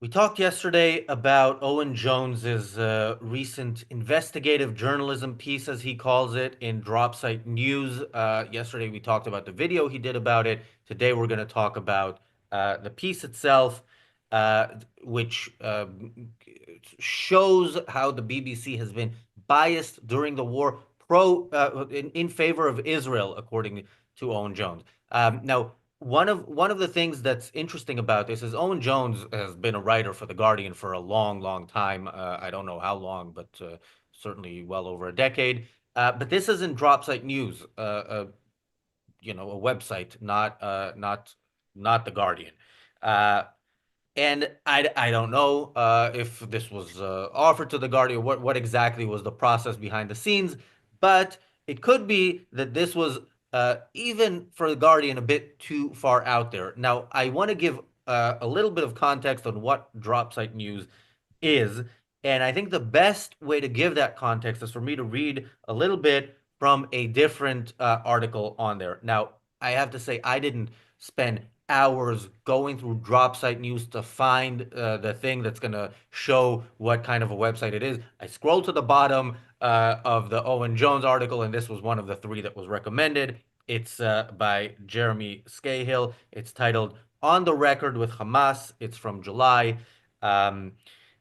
We talked yesterday about Owen Jones's recent investigative journalism piece, as he calls it, in Dropsite News. Yesterday we talked about the video he did about it. Today we're going to talk about the piece itself, uh, which shows how the BBC has been biased during the war in favor of Israel, according to Owen Jones. Now, one of the things that's interesting about this is Owen Jones has been a writer for The Guardian for a long, long time. I don't know how long, but certainly well over a decade. But this is in Dropsite News, a website, not The Guardian. Uh, and I don't know if this was offered to The Guardian, what exactly was the process behind the scenes, but it could be that this was even for The Guardian a bit too far out there. Now, I want to give a little bit of context on what Dropsite News is, and I think the best way to give that context is for me to read a little bit from a different article on there. Now, I have to say, I didn't spend hours going through Dropsite News to find the thing that's going to show what kind of a website it is. I scrolled to the bottom of the Owen Jones article, and this was one of the three that was recommended. It's by Jeremy Scahill. It's titled On the Record with Hamas. It's from July. Um,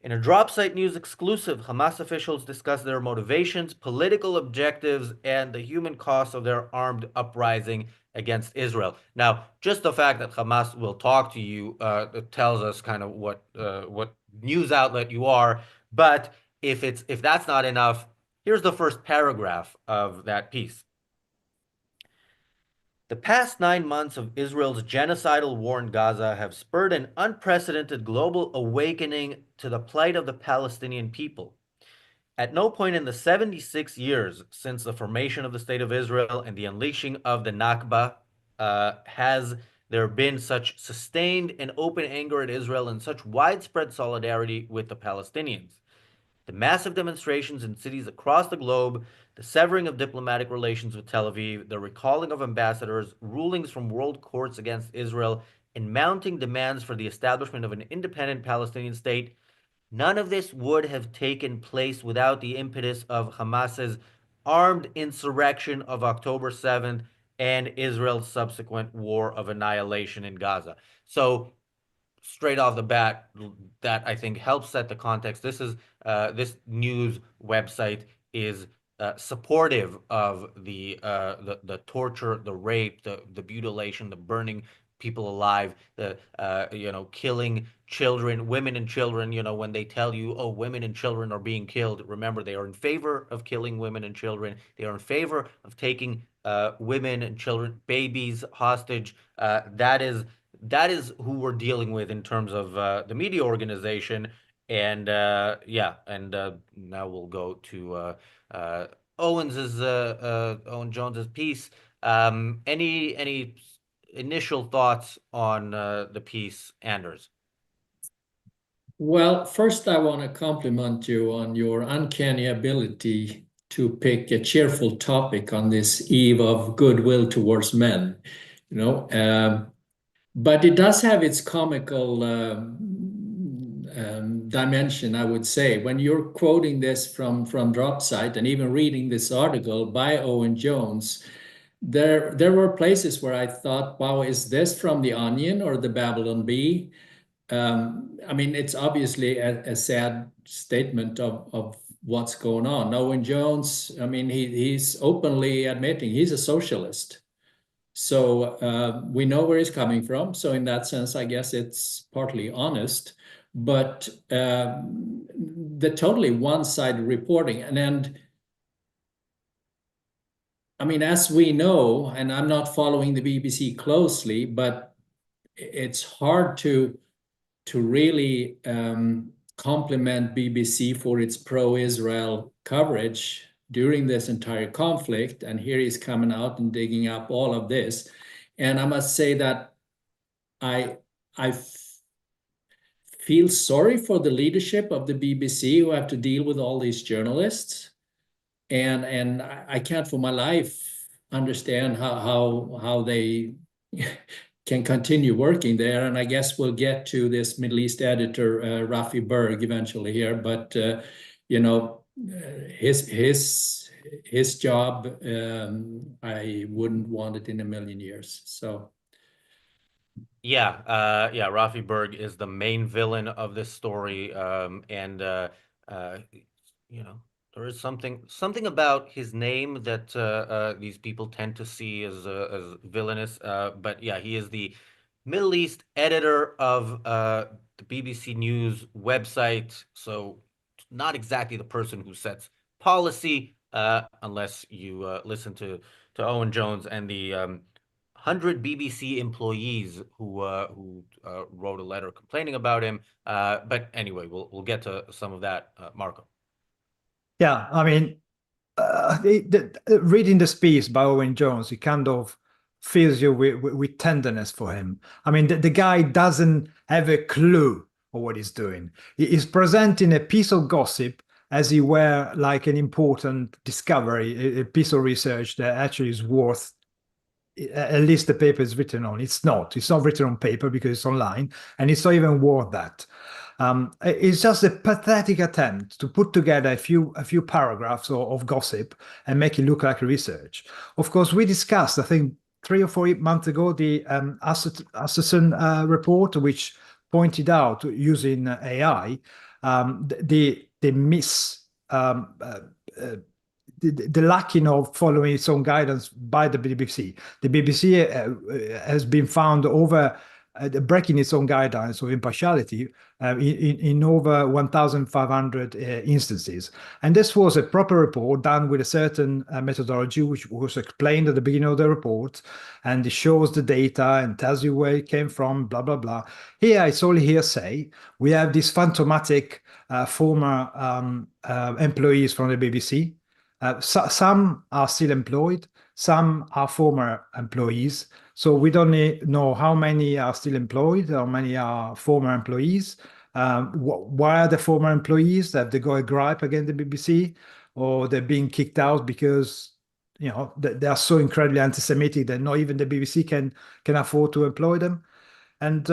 in a Dropsite News exclusive, Hamas officials discuss their motivations, political objectives, and the human cost of their armed uprising against Israel. Now, just the fact that Hamas will talk to you tells us kind of what news outlet you are. But if that's not enough, here's the first paragraph of that piece. The past 9 months of Israel's genocidal war in Gaza have spurred an unprecedented global awakening to the plight of the Palestinian people. At no point in the 76 years since the formation of the State of Israel and the unleashing of the Nakba has there been such sustained and open anger at Israel and such widespread solidarity with the Palestinians. The massive demonstrations in cities across the globe, the severing of diplomatic relations with Tel Aviv, the recalling of ambassadors, rulings from world courts against Israel, and mounting demands for the establishment of an independent Palestinian state, none of this would have taken place without the impetus of Hamas's armed insurrection of October 7th and Israel's subsequent war of annihilation in Gaza. So straight off the bat, that I think helps set the context. This news website is supportive of the torture, the rape, the mutilation, the burning people alive, the killing children, women and children. When they tell you, oh, women and children are being killed, remember they are in favor of killing women and children. They are in favor of taking women and children, babies hostage. That is who we're dealing with in terms of the media organization. And yeah, and now we'll go to Owen Jones's piece. Any initial thoughts on the piece, Anders? Well, first, I want to compliment you on your uncanny ability to pick a cheerful topic on this eve of goodwill towards men. You know, but it does have its comical dimension, I would say. When you're quoting this from Dropsite and even reading this article by Owen Jones, there were places where I thought, wow, is this from The Onion or the Babylon Bee? I mean, it's obviously a sad statement of what's going on. Owen Jones, I mean, he's openly admitting he's a socialist. So we know where he's coming from. So in that sense, I guess it's partly honest. But the totally one-sided reporting, and I mean, as we know, and I'm not following the BBC closely, but it's hard to really compliment BBC for its pro-Israel coverage during this entire conflict. And here he's coming out and digging up all of this. And I must say that I feel sorry for the leadership of the BBC who have to deal with all these journalists. And I can't for my life understand how they can continue working there. And I guess we'll get to this Middle East editor, Rafi Berg, eventually here. But you know, his job, I wouldn't want it in a million years. So Yeah, Rafi Berg is the main villain of this story, and uh, you know, there is something about his name that these people tend to see as villainous. But yeah, he is the Middle East editor of the BBC News website, so not exactly the person who sets policy, unless you listen to Owen Jones and the 100 BBC employees who wrote a letter complaining about him. But anyway, we'll get to some of that, Marco. Yeah, I mean, reading the piece by Owen Jones, it kind of fills you with tenderness for him. I mean, the guy doesn't have a clue of what he's doing. He's presenting a piece of gossip as he were like an important discovery, a piece of research that actually is worth at least the paper is written on. It's not. It's not written on paper because it's online, and it's not even worth that. It's just a pathetic attempt to put together a few paragraphs of gossip and make it look like research. Of course, we discussed, I think, 3 or 4 months ago, the Asserson report, which pointed out using AI the miss. The lacking of following its own guidance by the BBC. The BBC has been found over breaking its own guidelines of impartiality in over 1,500 instances. And this was a proper report done with a certain methodology, which was explained at the beginning of the report, and it shows the data and tells you where it came from, blah, blah, blah. Here, it's only hearsay. We have these phantomatic former employees from the BBC. Some are still employed, some are former employees. So we don't know how many are still employed, how many are former employees. Why are the former employees? Have they got a gripe against the BBC, or they're being kicked out because they are so incredibly anti-Semitic that not even the BBC can afford to employ them? And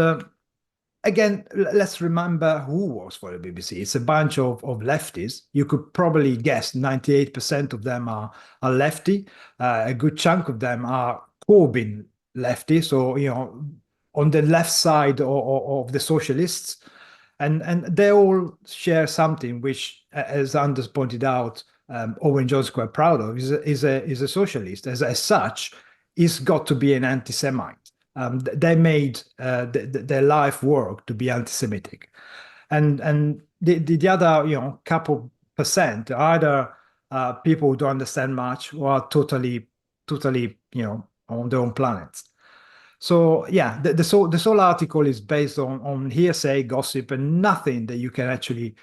again, let's remember who works for the BBC. It's a bunch of lefties. You could probably guess 98% of them are lefty. A good chunk of them are Corbyn lefty, so on the left side of the socialists, and they all share something which, as Anders pointed out, Owen Jones is quite proud of. Is a socialist. As such, he's got to be an anti-Semite. They made their life work to be anti-Semitic, and the other couple percent are either people who don't understand much or are totally on their own planets. So yeah, the whole article is based on hearsay, gossip, and nothing that you can actually.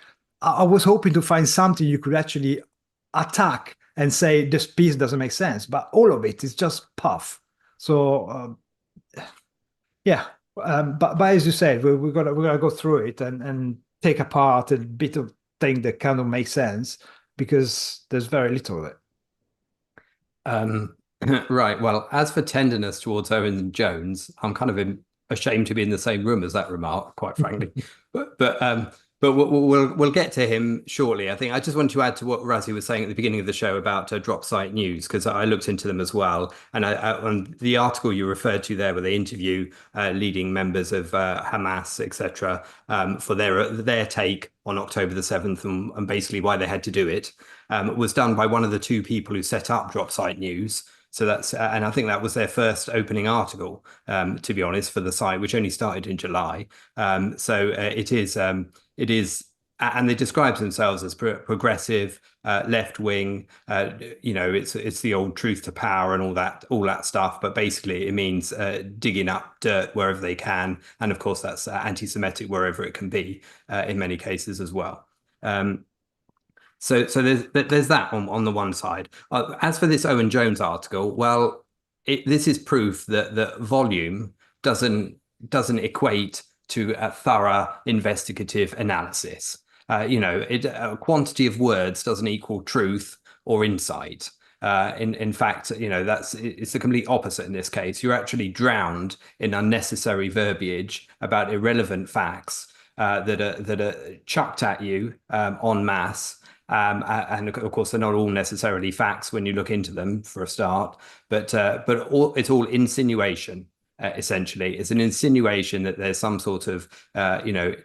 I was hoping to find something you could actually attack and say this piece doesn't make sense, but all of it is just puff. So yeah, but as you said, we're gonna go through it and take apart a bit of thing that kind of makes sense, because there's very little of it. Right. Well, as for tenderness towards Owen Jones, I'm kind of ashamed to be in the same room as that remark, quite frankly. But we'll get to him shortly. I think I just want to add to what Razi was saying at the beginning of the show about Dropsite News, because I looked into them as well. And on the article you referred to there, where they interview leading members of Hamas, etc., for their take on October the 7th and basically why they had to do it, was done by one of the two people who set up Dropsite News. So that's, and I think that was their first opening article, to be honest, for the site, which only started in July. So it is, and they describe themselves as progressive, left wing. It's the old truth to power and all that stuff. But basically, it means digging up dirt wherever they can, and of course, that's anti-Semitic wherever it can be, in many cases as well. So there's that on the one side. As for this Owen Jones article, well, this is proof that volume doesn't equate to a thorough investigative analysis. A quantity of words doesn't equal truth or insight. In fact, it's the complete opposite in this case. You're actually drowned in unnecessary verbiage about irrelevant facts that are chucked at you en masse. And of course, they're not all necessarily facts when you look into them for a start, but it's all insinuation. Essentially, it's an insinuation that there's some sort of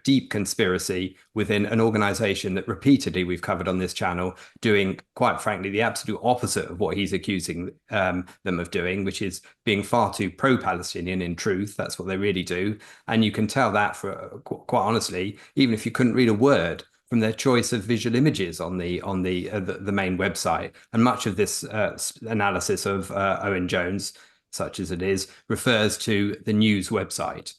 deep conspiracy within an organization that repeatedly we've covered on this channel, doing, quite frankly, the absolute opposite of what he's accusing them of doing, which is being far too pro-Palestinian. In truth, that's what they really do, and you can tell that, for quite honestly, even if you couldn't read a word from their choice of visual images on the main website. And much of this analysis of Owen Jones, such as it is, refers to the news website.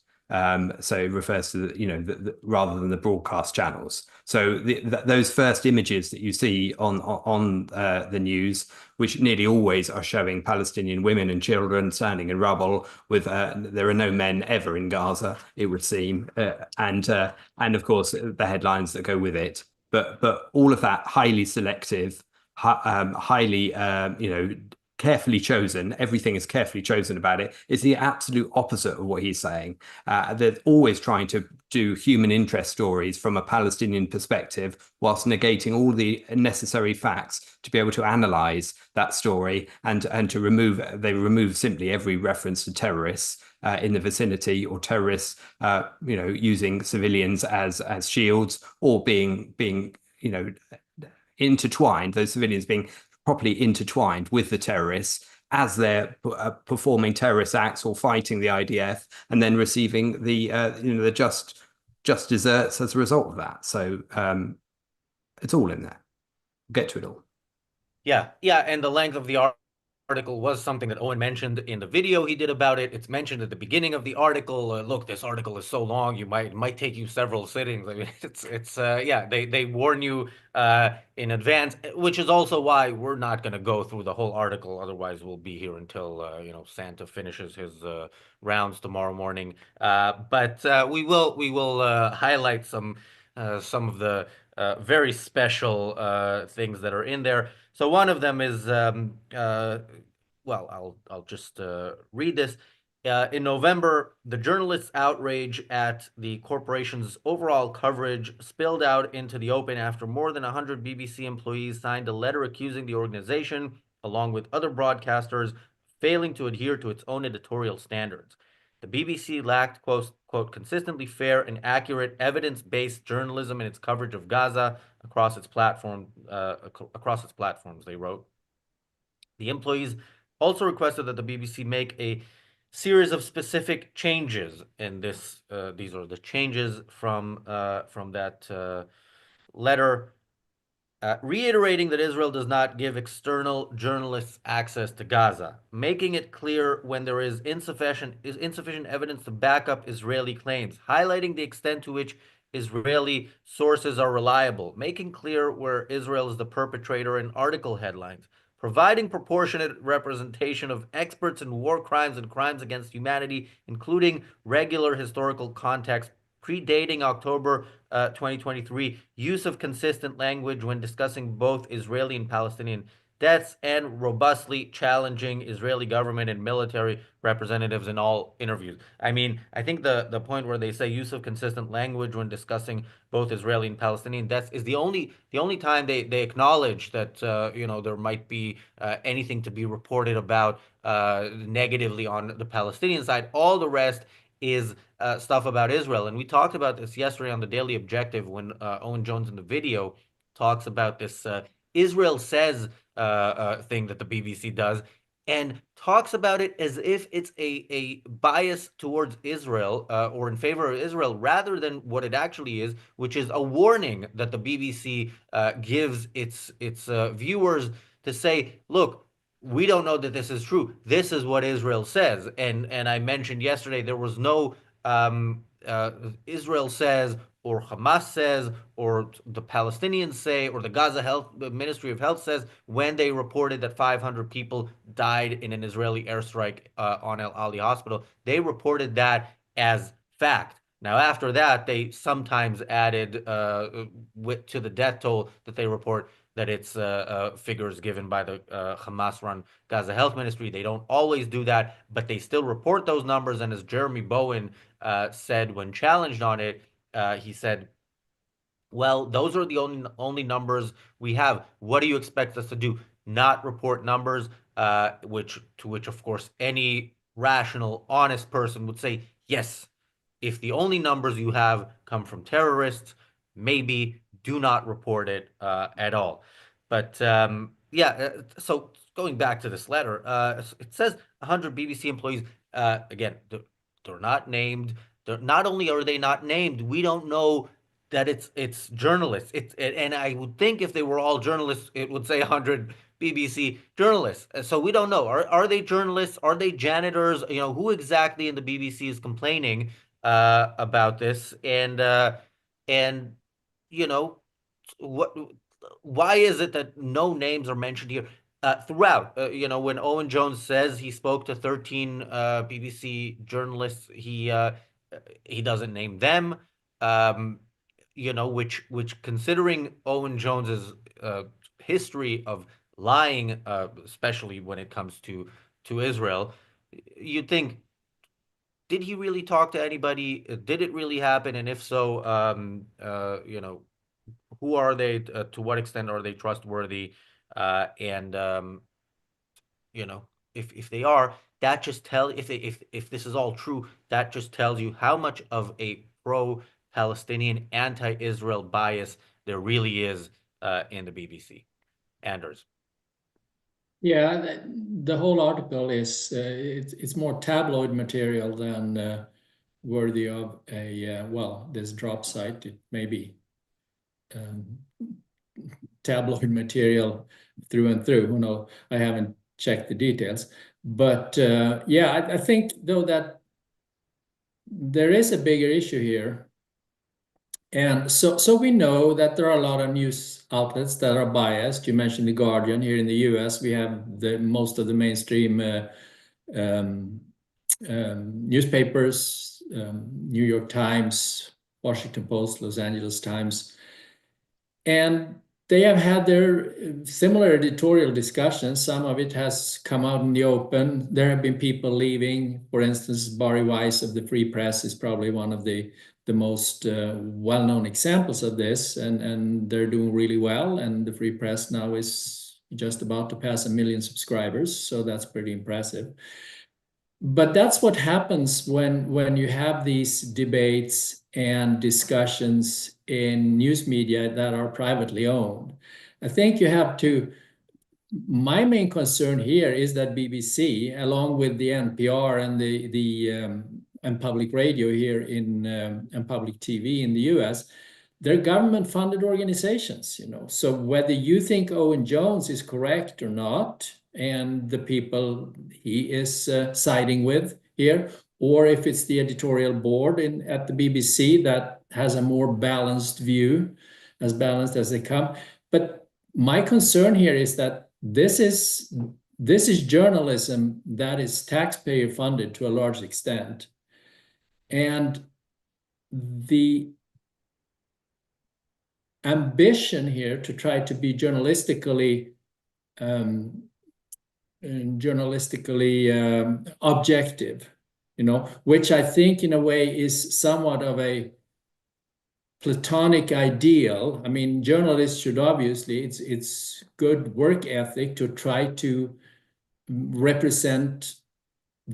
So it refers to rather than the broadcast channels. So those first images that you see on the news, which nearly always are showing Palestinian women and children standing in rubble with there are no men ever in Gaza, it would seem, and of course the headlines that go with it. But all of that highly selective, highly carefully chosen, everything is carefully chosen about it, is the absolute opposite of what he's saying. They're always trying to do human interest stories from a Palestinian perspective, whilst negating all the necessary facts to be able to analyze that story and to remove simply every reference to terrorists in the vicinity, or terrorists using civilians as shields, or being intertwined, those civilians being properly intertwined with the terrorists as they're performing terrorist acts or fighting the IDF, and then receiving the just desserts as a result of that. So it's all in there. We'll get to it all. Yeah, and the length of the article was something that Owen mentioned in the video he did about it. It's mentioned at the beginning of the article. Look, this article is so long, it might take you several sittings. I mean, it's they warn you in advance, which is also why we're not going to go through the whole article. Otherwise, we'll be here until Santa finishes his rounds tomorrow morning. But we will highlight some of the very special things that are in there. So one of them is, well, I'll just read this. In November, the journalists' outrage at the corporation's overall coverage spilled out into the open after more than 100 BBC employees signed a letter accusing the organization, along with other broadcasters, failing to adhere to its own editorial standards. The BBC lacked, quote, consistently fair and accurate evidence-based journalism in its coverage of Gaza across its platforms, they wrote. The employees also requested that the BBC make a series of specific changes in this. These are the changes from that letter. Reiterating that Israel does not give external journalists access to Gaza, making it clear when there is insufficient evidence to back up Israeli claims, highlighting the extent to which Israeli sources are reliable, making clear where Israel is the perpetrator in article headlines, providing proportionate representation of experts in war crimes and crimes against humanity, including regular historical context predating October 2023, use of consistent language when discussing both Israeli and Palestinian deaths, and robustly challenging Israeli government and military representatives in all interviews. I mean, I think the point where they say use of consistent language when discussing both Israeli and Palestinian deaths is the only time they acknowledge that there might be anything to be reported about negatively on the Palestinian side. All the rest is stuff about Israel. And we talked about this yesterday on the Daily Objective when Owen Jones in the video talks about this Israel Says thing that the BBC does, and talks about it as if it's a bias towards Israel or in favor of Israel, rather than what it actually is, which is a warning that the BBC gives its viewers to say, look, we don't know that this is true. This is what Israel says. And I mentioned yesterday there was no Israel says or Hamas says or the Palestinians say or the Gaza Ministry of Health says when they reported that 500 people died in an Israeli airstrike on El Ali Hospital. They reported that as fact. Now, after that, they sometimes added to the death toll that they report that it's figures given by the Hamas-run Gaza Health Ministry. They don't always do that, but they still report those numbers. And as Jeremy Bowen said when challenged on it, he said, well, those are the only numbers we have. What do you expect us to do? Not report numbers, which of course any rational, honest person would say, yes. If the only numbers you have come from terrorists, maybe do not report it at all. But yeah, so going back to this letter, it says 100 BBC employees. Again, they're not named. Not only are they not named, we don't know that it's journalists. And I would think if they were all journalists, it would say 100 BBC journalists. So we don't know. Are they journalists? Are they janitors? You know, who exactly in the BBC is complaining about this? And you know what? Why is it that no names are mentioned here? Throughout, you know, when Owen Jones says he spoke to 13 BBC journalists, he doesn't name them. Um, you know, which considering Owen Jones's history of lying, especially when it comes to Israel, you'd think, did he really talk to anybody? Did it really happen? And if so, you know, who are they? To what extent are they trustworthy? And you know, if they are, that just tell if this is all true, that just tells you how much of a pro-Palestinian, anti-Israel bias there really is in the BBC. Anders. Yeah, the whole article is it's more tabloid material than worthy of a well, this Dropsite. It may be um, tabloid material through and through. Who knows? I haven't checked the details, but yeah, I think though that there is a bigger issue here. And so we know that there are a lot of news outlets that are biased. You mentioned The Guardian. Here in the US, we have most of the mainstream um, newspapers, New York Times, Washington Post, Los Angeles Times. And they have had their similar editorial discussions. Some of it has come out in the open. There have been people leaving. For instance, Barry Weiss of the Free Press is probably one of the most well-known examples of this, and they're doing really well. And the Free Press now is just about to pass 1 million subscribers, so that's pretty impressive. But that's what happens when you have these debates and discussions in news media that are privately owned. I think you have to. My main concern here is that BBC, along with the NPR and and public radio here and public TV in the US, they're government-funded organizations, you know. So whether you think Owen Jones is correct or not, and the people he is siding with here, or if it's the editorial board at the BBC that has a more balanced view, as balanced as they come. But my concern here is that this is journalism that is taxpayer funded to a large extent. And the ambition here to try to be journalistically objective, you know, which I think in a way is somewhat of a platonic ideal. I mean, journalists should obviously, it's good work ethic to try to represent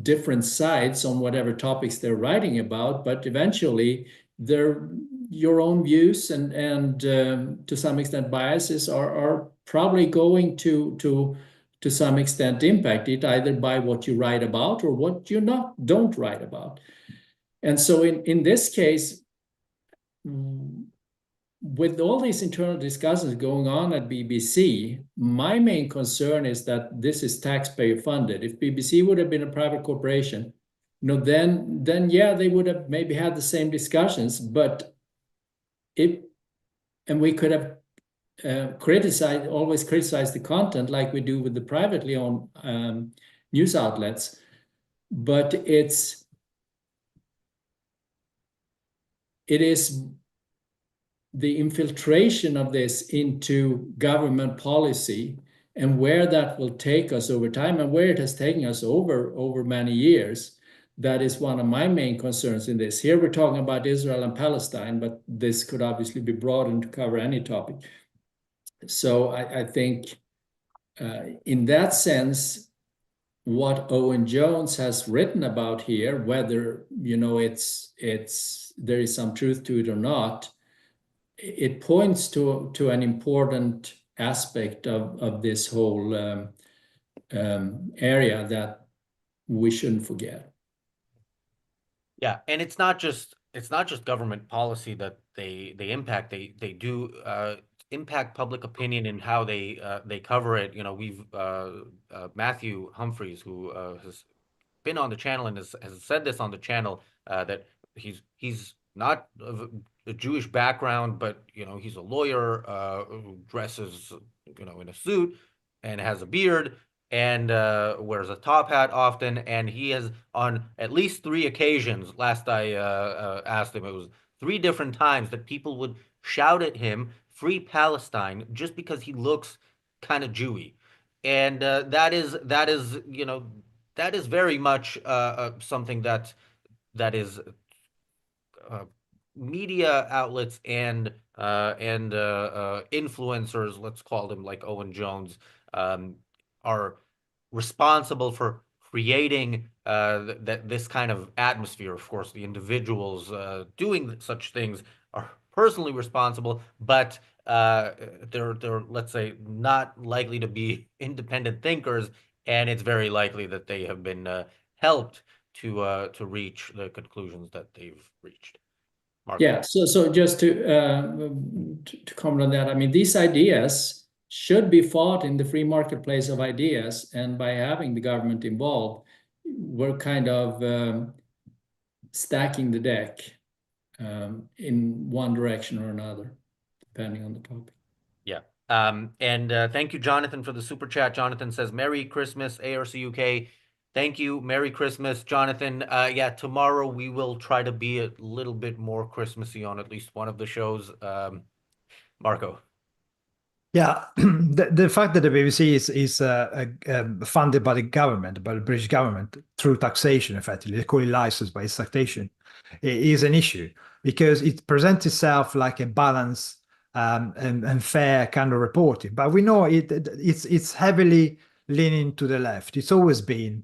different sides on whatever topics they're writing about, but eventually your own views and to some extent biases are probably going to some extent impact it, either by what you write about or what you don't write about. And so in this case, with all these internal discussions going on at BBC, my main concern is that this is taxpayer funded. If BBC would have been a private corporation, you know, then yeah, they would have maybe had the same discussions, but we could have always criticize the content like we do with the privately owned news outlets, but it is. the infiltration of this into government policy and where that will take us over time and where it has taken us over many years. That is one of my main concerns in this. Here we're talking about Israel and Palestine, but this could obviously be broadened to cover any topic. So I think in that sense, what Owen Jones has written about here, whether there is some truth to it or not, it points to an important aspect of this whole area that we shouldn't forget. Yeah, and it's not just government policy that they impact. They do impact public opinion and how they cover it. We've Matthew Humphreys, who has been on the channel and has said this on the channel, that he's not of a Jewish background, but he's a lawyer who dresses in a suit and has a beard and wears a top hat often, and he has on at least 3 occasions. Last I asked him, it was 3 different times that people would shout at him, "Free Palestine," just because he looks kind of Jewy, and that is very much something that is media outlets and influencers, let's call them, like Owen Jones, are responsible for creating this kind of atmosphere. Of course, the individuals doing such things are personally responsible, but they're let's say not likely to be independent thinkers, and it's very likely that they have been helped to reach the conclusions that they've reached. Marco. Yeah, so just to comment on that, I mean, these ideas should be fought in the free marketplace of ideas, and by having the government involved, we're kind of stacking the deck in one direction or another, depending on the topic. Yeah. And thank you, Jonathan, for the super chat. Jonathan says, "Merry Christmas, ARC UK." Thank you. Merry Christmas, Jonathan. Yeah, tomorrow we will try to be a little bit more Christmassy on at least one of the shows. Marco. Yeah, the fact that the BBC is funded by the government, by the British government, through taxation, effectively, they call it license-based taxation, is an issue because it presents itself like a balanced and fair kind of reporting. But we know it's heavily leaning to the left. It's always been.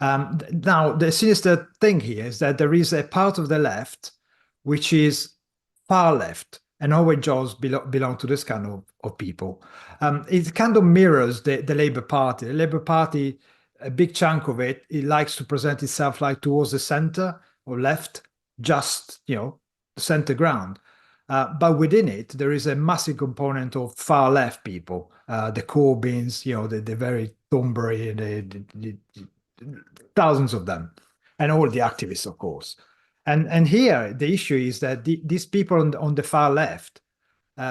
Now, the sinister thing here is that there is a part of the left which is far left, and Owen Jones belong to this kind of people. It kind of mirrors the Labour Party. The Labour Party, a big chunk of it likes to present itself like towards the centre or left, just, the centre ground. But within it, there is a massive component of far left people, the Corbyns, the very Thornbury, the thousands of them, and all the activists, of course. And here, the issue is that these people on the far left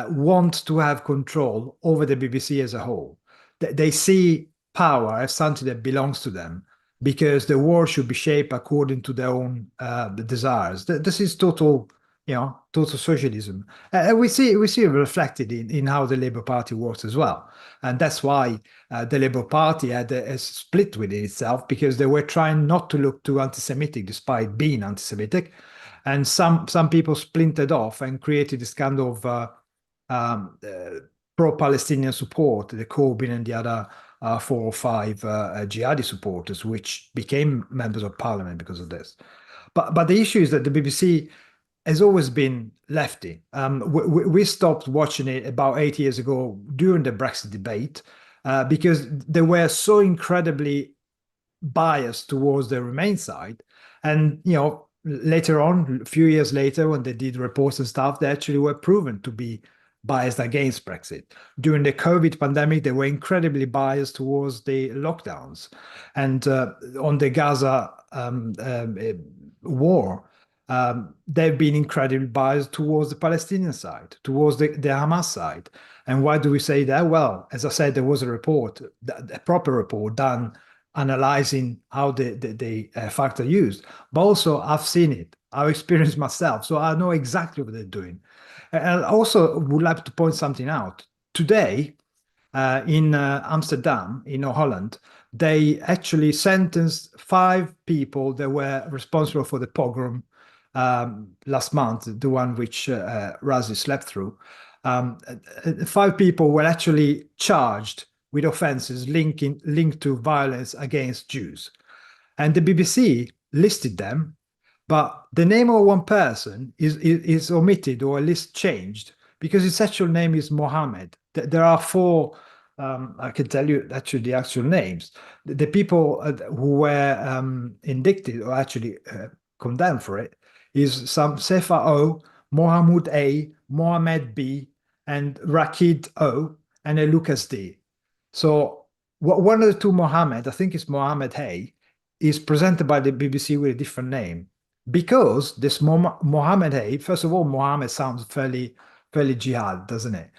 want to have control over the BBC as a whole. They see power as something that belongs to them because the world should be shaped according to their own desires. This is total socialism. We see it reflected in how the Labour Party works as well. And that's why the Labour Party had a split within itself, because they were trying not to look too anti-Semitic despite being anti-Semitic. And some people splintered off and created this kind of pro-Palestinian support, the Corbyn and the other 4 or 5 jihadi supporters, which became members of parliament because of this. But the issue is that the BBC has always been lefty. We stopped watching it about 8 years ago during the Brexit debate because they were so incredibly biased towards the Remain side. And, later on, a few years later, when they did reports and stuff, they actually were proven to be biased against Brexit. During the COVID pandemic, they were incredibly biased towards the lockdowns. And on the Gaza war, they've been incredibly biased towards the Palestinian side, towards the Hamas side. And why do we say that? Well, as I said, there was a report, a proper report done analyzing how the facts are used. But also, I've seen it, I've experienced myself, so I know exactly what they're doing. And I also would like to point something out. Today, in Amsterdam, in Holland, they actually sentenced 5 people that were responsible for the pogrom last month, the one which Razi slept through. 5 people were actually charged with offenses linked to violence against Jews. And the BBC listed them, but the name of one person is omitted or at least changed because his actual name is Mohammed. There are 4, I can tell you actually the actual names. The people who were indicted or actually condemned for it is some Sefa O, Mohammed A, Mohammed B, and Rakid O, and a Lucas D. So one of the 2 Mohammed, I think it's Mohammed A, is presented by the BBC with a different name. Because this Mohammed A, first of all, Mohammed sounds fairly jihad, doesn't it?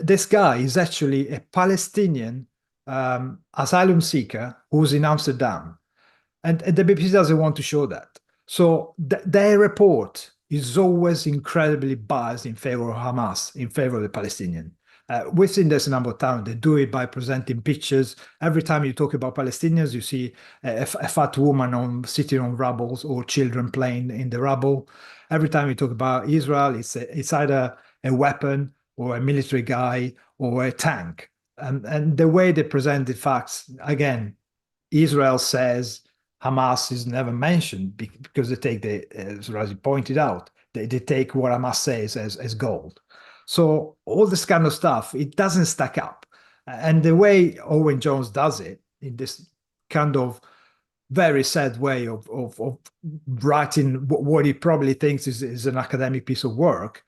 This guy is actually a Palestinian asylum seeker who's in Amsterdam. And the BBC doesn't want to show that. So their report is always incredibly biased in favor of Hamas, in favor of the Palestinian. We've seen this a number of times. They do it by presenting pictures. Every time you talk about Palestinians, you see a fat woman sitting on rubble or children playing in the rubble. Every time you talk about Israel, it's either a weapon or a military guy or a tank. And the way they present the facts, again, Israel says Hamas is never mentioned because they take as Razi pointed out, they take what Hamas says as gold. So all this kind of stuff, it doesn't stack up. And the way Owen Jones does it, in this kind of very sad way of writing what he probably thinks is an academic piece of work,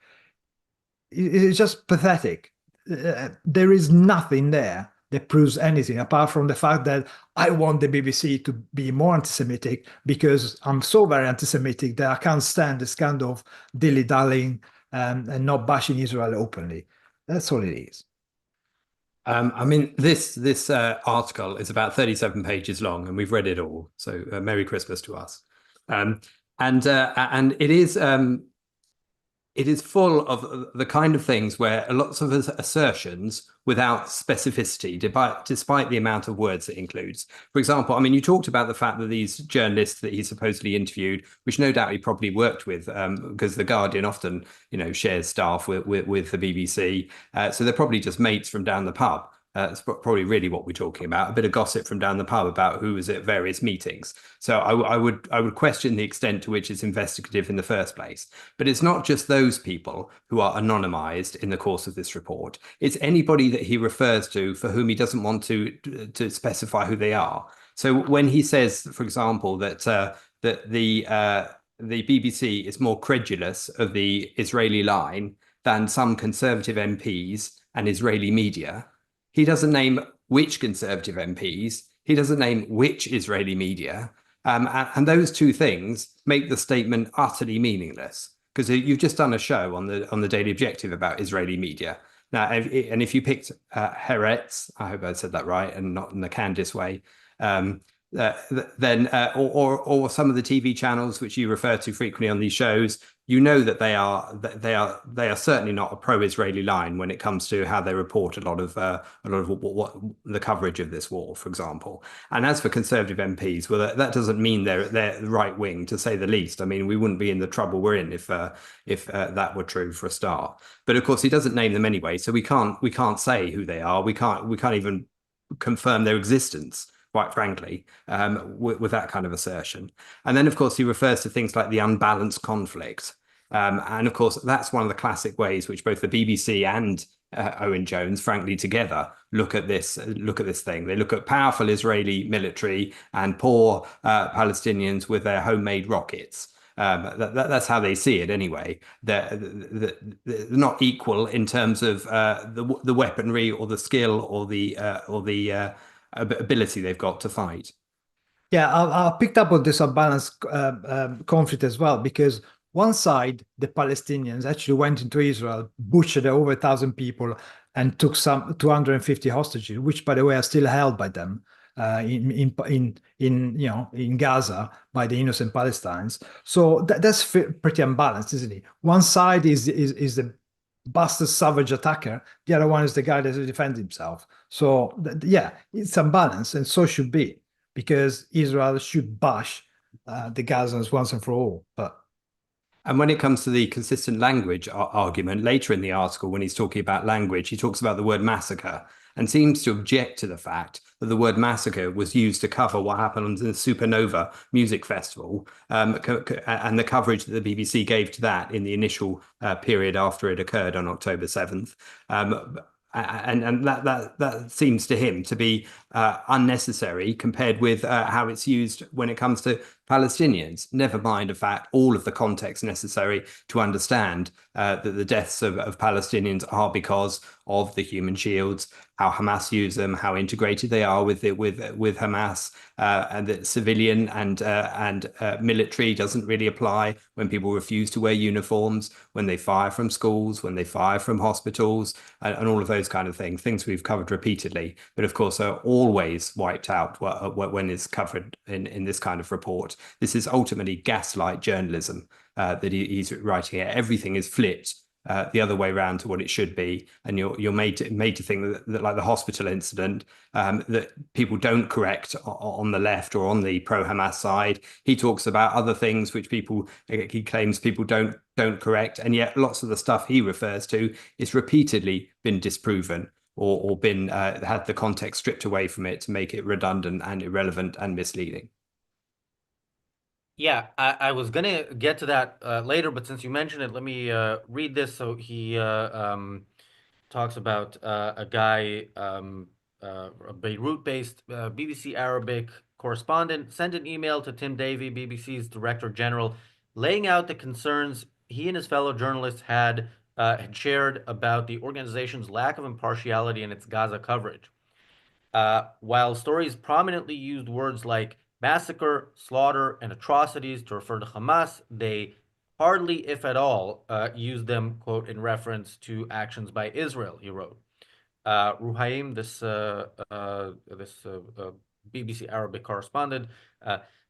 it's just pathetic. There is nothing there that proves anything apart from the fact that I want the BBC to be more anti-Semitic because I'm so very anti-Semitic that I can't stand this kind of dilly-dallying and not bashing Israel openly. That's all it is. I mean, this article is about 37 pages long, and we've read it all. So Merry Christmas to us. And it is full of the kind of things where lots of assertions without specificity, despite the amount of words it includes. For example, I mean, you talked about the fact that these journalists that he supposedly interviewed, which no doubt he probably worked with, because The Guardian often, shares staff with the BBC. So they're probably just mates from down the pub. That's probably really what we're talking about, a bit of gossip from down the pub about who was at various meetings. So I would question the extent to which it's investigative in the first place. But it's not just those people who are anonymized in the course of this report. It's anybody that he refers to for whom he doesn't want to specify who they are. So when he says, for example, that the BBC is more credulous of the Israeli line than some conservative MPs and Israeli media, he doesn't name which conservative MPs. He doesn't name which Israeli media. And those 2 things make the statement utterly meaningless, because you've just done a show on the Daily Objective about Israeli media. Now, and if you picked Haaretz, I hope I said that right, and not in the Candice way, then or some of the TV channels which you refer to frequently on these shows, that they are certainly not a pro-Israeli line when it comes to how they report a lot of what the coverage of this war, for example. And as for conservative MPs, well, that doesn't mean they're right wing, to say the least. I mean, we wouldn't be in the trouble we're in if that were true for a start. But of course, he doesn't name them anyway, so we can't say who they are. We can't even confirm their existence, quite frankly, with that kind of assertion. And then, of course, he refers to things like the unbalanced conflict. And of course, that's one of the classic ways which both the BBC and Owen Jones, frankly, together look at this thing. They look at powerful Israeli military and poor Palestinians with their homemade rockets. That's how they see it anyway. They're not equal in terms of the weaponry or the skill or the ability they've got to fight. Yeah, I picked up on this unbalanced conflict as well, because one side, the Palestinians actually went into Israel, butchered over 1,000 people, and took some 250 hostages, which, by the way, are still held by them. in Gaza by the innocent Palestinians. So that's pretty unbalanced, isn't it? One side is the bastard savage attacker, the other one is the guy that defends himself. So yeah, it's unbalanced, and so should be, because Israel should bash the Gazans once and for all. And when it comes to the consistent language argument, later in the article, when he's talking about language, he talks about the word massacre and seems to object to the fact that the word massacre was used to cover what happened on the Supernova Music Festival, and the coverage that the BBC gave to that in the initial period after it occurred on October 7th. And that seems to him to be unnecessary compared with how it's used when it comes to Palestinians. Never mind the fact all of the context necessary to understand that the deaths of Palestinians are because of the human shields, how Hamas use them, how integrated they are with Hamas, and that civilian and military doesn't really apply when people refuse to wear uniforms, when they fire from schools, when they fire from hospitals, and all of those kind of things we've covered repeatedly, but of course are always wiped out when it's covered in this kind of report. This is ultimately gaslight journalism that he's writing here. Everything is flipped the other way around to what it should be, and you're made to think that like the hospital incident, that people don't correct on the left or on the pro-Hamas side. He talks about other things which he claims people don't correct, and yet lots of the stuff he refers to is repeatedly been disproven or been had the context stripped away from it to make it redundant and irrelevant and misleading. Yeah, I was gonna get to that later, but since you mentioned it, let me read this. So he talks about a guy, a Beirut-based BBC Arabic correspondent, sent an email to Tim Davie, BBC's Director General, laying out the concerns he and his fellow journalists had shared about the organization's lack of impartiality in its Gaza coverage. While stories prominently used words like massacre, slaughter, and atrocities to refer to Hamas, they hardly, if at all, used them, quote, in reference to actions by Israel, he wrote. Ruhaim, this BBC Arabic correspondent,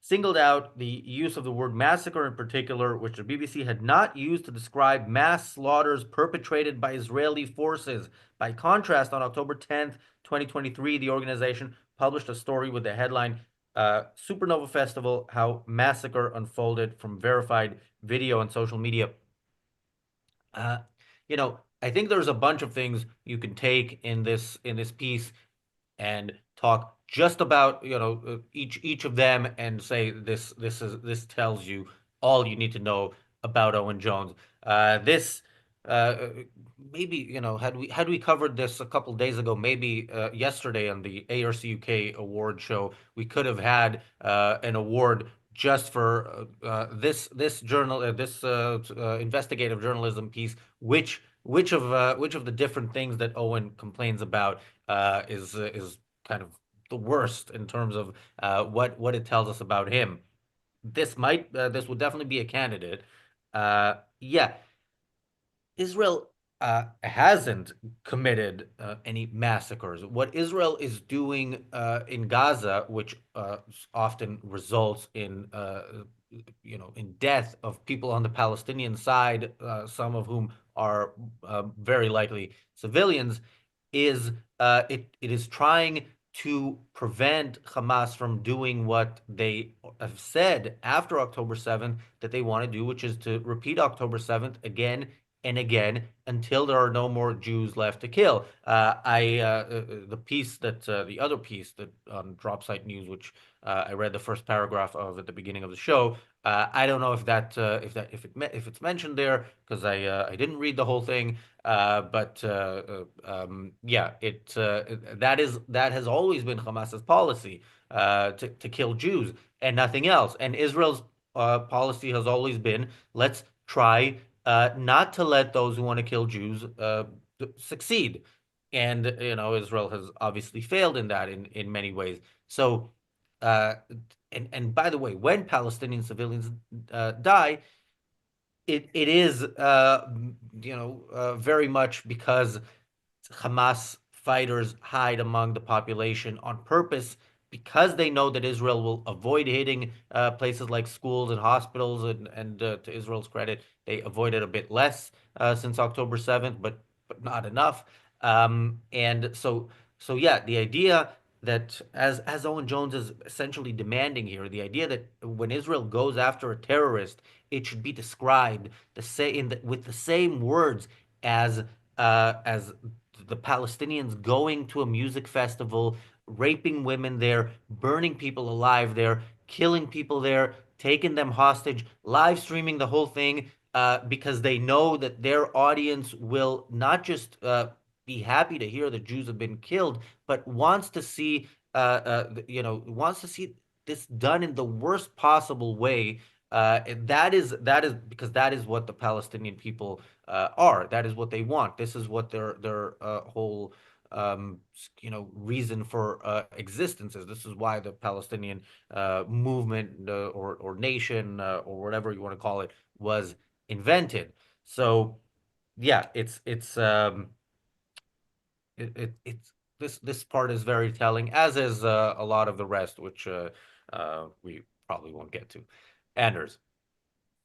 singled out the use of the word massacre in particular, which the BBC had not used to describe mass slaughters perpetrated by Israeli forces. By contrast, on October 10th, 2023, the organization published a story with the headline, Supernova Festival, How Massacre Unfolded, from verified video and social media. I think there's a bunch of things you can take in this piece and talk just about each of them and say this tells you all you need to know about Owen Jones. This maybe had we covered this a couple days ago, maybe yesterday on the ARCUK award show, we could have had an award just for this investigative journalism piece, which of the different things that Owen complains about is kind of the worst in terms of what it tells us about him. This would definitely be a candidate. Yeah, Israel hasn't committed any massacres. What Israel is doing in Gaza, which often results in in death of people on the Palestinian side, some of whom are very likely civilians, is it is trying to prevent Hamas from doing what they have said after October 7th that they want to do, which is to repeat October 7th again and again until there are no more Jews left to kill. The other piece that on Dropsite News, which I read the first paragraph of at the beginning of the show. I don't know if it's mentioned there because I didn't read the whole thing. But yeah, that has always been Hamas's policy to kill Jews and nothing else. And Israel's policy has always been, let's try not to let those who want to kill Jews succeed. And Israel has obviously failed in that in many ways. So and by the way, when Palestinian civilians die, it is very much because Hamas fighters hide among the population on purpose because they know that Israel will avoid hitting places like schools and hospitals, and to Israel's credit, they avoided a bit less since October 7th, but not enough. And so yeah, the idea that, as Owen Jones is essentially demanding here, the idea that when Israel goes after a terrorist, it should be described with the same words as the Palestinians going to a music festival, raping women there, burning people alive there, killing people there, taking them hostage, live streaming the whole thing, because they know that their audience will not just be happy to hear that Jews have been killed, but wants to see, wants to see this done in the worst possible way. That is because that is what the Palestinian people are. That is what they want. This is what their whole reason for existence is. This is why the Palestinian movement or nation or whatever you want to call it was invented. So yeah, it's this part is very telling, as is a lot of the rest, which we probably won't get to. Anders.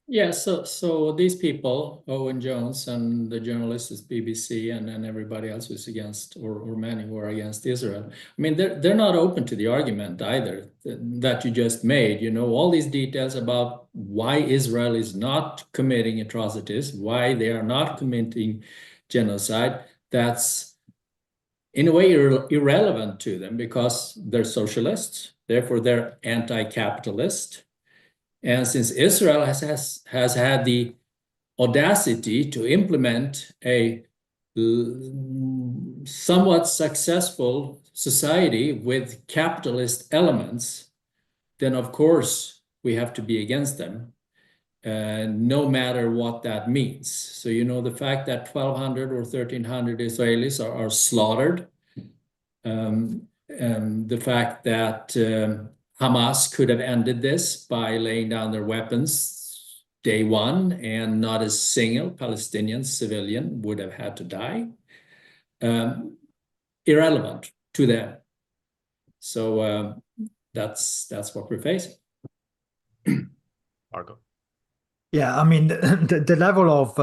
Yeah, so these people, Owen Jones and the journalists at BBC, and then everybody else who's against, or many who are against Israel. I mean, they're not open to the argument either that you just made. You know, all these details about why Israel is not committing atrocities, why they are not committing genocide. That's in a way irrelevant to them because they're socialists. Therefore, they're anti-capitalist. And since Israel has had the audacity to implement a somewhat successful society with capitalist elements, then of course we have to be against them, no matter what that means. So, you know, the fact that 1,200 or 1,300 Israelis are slaughtered, the fact that Hamas could have ended this by laying down their weapons day one, and not a single Palestinian civilian would have had to die. Irrelevant to them. So that's what we're facing. Marco. Yeah, I mean the level of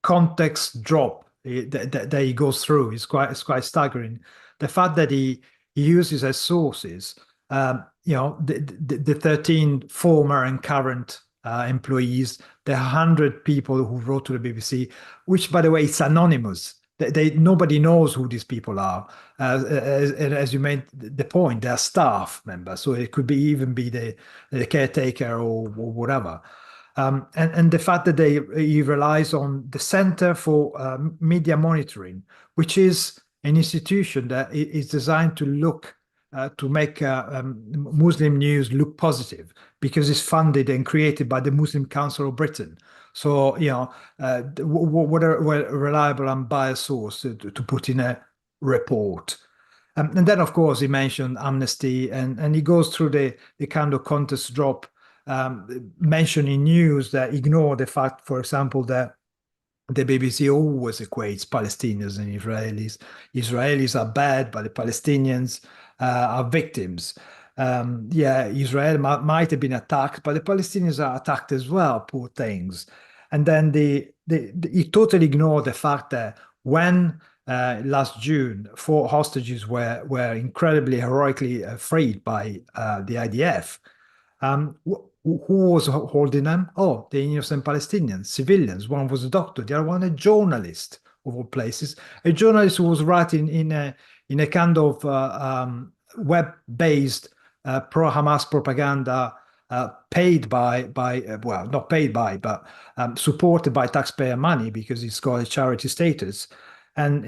context drop that he goes through is quite staggering. The fact that he uses as sources, the 13 former and current employees, the 100 people who wrote to the BBC, which, by the way, it's anonymous. Nobody knows who these people are. As you made the point, they're staff members, so it could even be the caretaker or whatever. And the fact that he relies on the Center for Media Monitoring, which is an institution that is designed to make Muslim news look positive, because it's funded and created by the Muslim Council of Britain. So, what a reliable and biased source to put in a report. And then, of course, he mentioned Amnesty, and he goes through the kind of context drop, mentioning news that ignore the fact, for example, that the BBC always equates Palestinians and Israelis. Israelis are bad, but the Palestinians are victims. Israel might have been attacked, but the Palestinians are attacked as well, poor things. And then he totally ignored the fact that when last June 4 hostages were incredibly heroically freed by the IDF, who was holding them? Oh, the innocent Palestinians, civilians. One was a doctor, the other one a journalist, of all places. A journalist who was writing in a kind of web-based pro-Hamas propaganda, paid by well, not paid by, but supported by taxpayer money, because it's got a charity status. And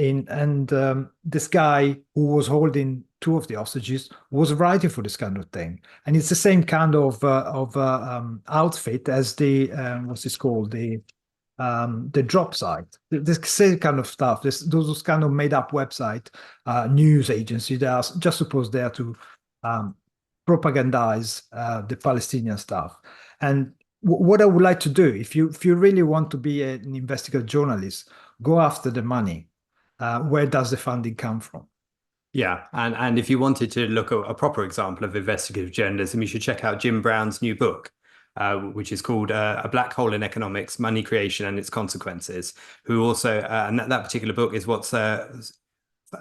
this guy who was holding 2 of the hostages was writing for this kind of thing, and it's the same kind of outfit as the what's this called, the Dropsite, this same kind of stuff. Those kind of made up website news agency that are just supposed there to propagandize the Palestinian stuff. And what I would like to do, if you really want to be an investigative journalist, go after the money. Where does the funding come from? Yeah, and if you wanted to look at a proper example of investigative journalism, you should check out Jim Brown's new book, which is called A Black Hole in Economics, Money Creation and Its Consequences, who also, and that particular book is what's